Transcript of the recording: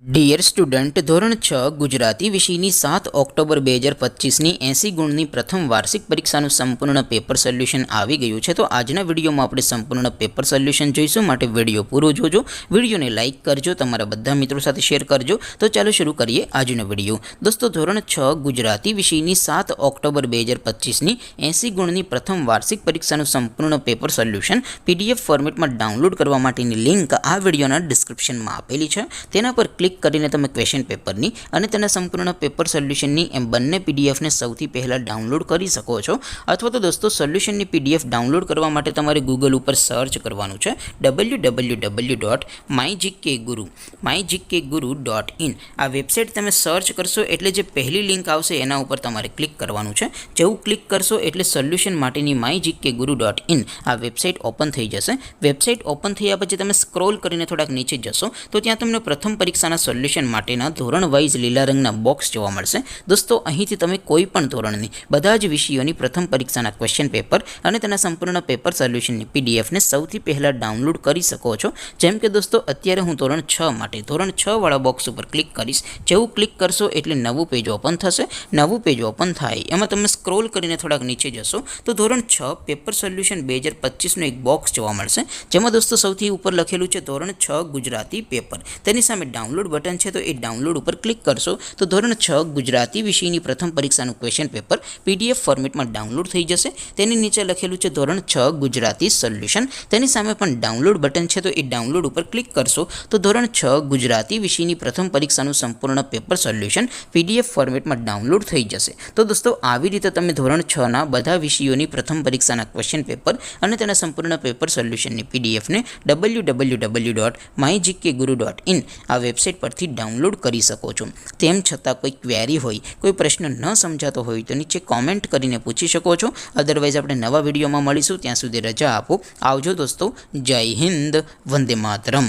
Dear student, ધોરણ 6 ગુજરાતી વિષયની 7 October 2025ની 80 ગુણની પ્રથમ વાર્ષિક પરીક્ષાનું સંપૂર્ણ પેપર સોલ્યુશન આવી ગયું છે। તો આજના વિડીયોમાં આપણે સંપૂર્ણ પેપર સોલ્યુશન જોઈશું, માટે વિડીયો પૂરો જોજો, વિડીયોને લાઇક કરજો, તમારા બધા મિત્રો સાથે શેર કરજો। તો ચાલો શરૂ કરીએ આજનો વિડીયો। દોસ્તો, ધોરણ 6 ગુજરાતી વિષયની 7 ઓક્ટોબર 2025ની 80 ગુણની પ્રથમ વાર્ષિક પરીક્ષાનું સંપૂર્ણ પેપર સોલ્યુશન પીડીએફ ફોર્મેટમાં ડાઉનલોડ કરવા માટેની લિંક આ વિડીયોના ડિસ્ક્રિપ્શનમાં આપેલી છે। તેના પર ક્લિક કરીને તમે ક્વેશ્ચન પેપરની અને તેના સંપૂર્ણ પેપર સોલ્યુશનની એમ બંને પીડીએફને સૌથી પહેલાં ડાઉનલોડ કરી શકો છો। અથવા તો દોસ્તો, સોલ્યુશનની પીડીએફ ડાઉનલોડ કરવા માટે તમારે ગૂગલ ઉપર સર્ચ કરવાનું છે www.mygkguru.in। આ વેબસાઇટ તમે સર્ચ કરશો એટલે જે પહેલી લિંક આવશે એના ઉપર તમારે ક્લિક કરવાનું છે। જેવું ક્લિક કરશો એટલે સોલ્યુશન માટેની mygkguru.in આ વેબસાઇટ ઓપન થઈ જશે। વેબસાઇટ ઓપન થયા પછી તમે સ્ક્રોલ કરીને થોડાક નીચે જશો તો ત્યાં તમને પ્રથમ પરીક્ષાના સોલ્યુશન માટેના ધોરણ વાઇઝ લીલા રંગના બોક્સ જોવા મળશે। દોસ્તો, અહીંથી તમે કોઈ પણ ધોરણની બધા જ વિષયોની પ્રથમ પરીક્ષાના ક્વેશ્ચન પેપર અને તેના સંપૂર્ણ પેપર સોલ્યુશનની પીડીએફને સૌથી પહેલાં ડાઉનલોડ કરી શકો છો। જેમ કે દોસ્તો, અત્યારે હું ધોરણ 6 માટે ધોરણ 6 વાળા બોક્સ ઉપર ક્લિક કરીશ। જેવું ક્લિક કરશો એટલે નવું પેજ ઓપન થશે। નવું પેજ ઓપન થાય એમાં તમે સ્ક્રોલ કરીને થોડાક નીચે જશો તો ધોરણ 6 પેપર સોલ્યુશન 2025નું એક બોક્સ જોવા મળશે, જેમાં દોસ્તો સૌથી ઉપર લખેલું છે ધોરણ 6 ગુજરાતી પેપર। તેની સામે ડાઉનલોડ બટન છે, તો એ ડાઉનલોડ ઉપર ક્લિક કરશો તો ધોરણ 6 ગુજરાતી વિષયની પ્રથમ પરીક્ષાનું ક્વેશ્ચન પેપર પીડીએફ ફોર્મેટમાં ડાઉનલોડ થઈ જશે। તેની નીચે લખેલું છે ધોરણ 6 ગુજરાતી સોલ્યુશન, તેની સામે પણ ડાઉનલોડ બટન છે, તો એ ડાઉનલોડ ઉપર ક્લિક કરશો તો ધોરણ 6 ગુજરાતી વિષયની પ્રથમ પરીક્ષાનું સંપૂર્ણ પેપર સોલ્યુશન પીડીએફ ફોર્મેટમાં ડાઉનલોડ થઈ જશે। તો દોસ્તો, આવી રીતે તમે ધોરણ 6ના બધા વિષયોની પ્રથમ પરીક્ષાના ક્વેશ્ચન પેપર અને તેના સંપૂર્ણ પેપર સોલ્યુશનની પીડીએફને www.mygkguru.in આ વેબસાઇટ પરથી ડાઉનલોડ કરી શકો છો। તેમ છતાં કોઈ ક્વેરી હોય, કોઈ પ્રશ્ન ન સમજાતો હોય તો નીચે કોમેન્ટ કરીને પૂછી શકો છો। અદરવાઇઝ આપણે નવા વિડીયોમાં મળીશું, ત્યાં સુધી રજા આપો। આવજો દોસ્તો, જય હિન્દ, વંદે માતરમ।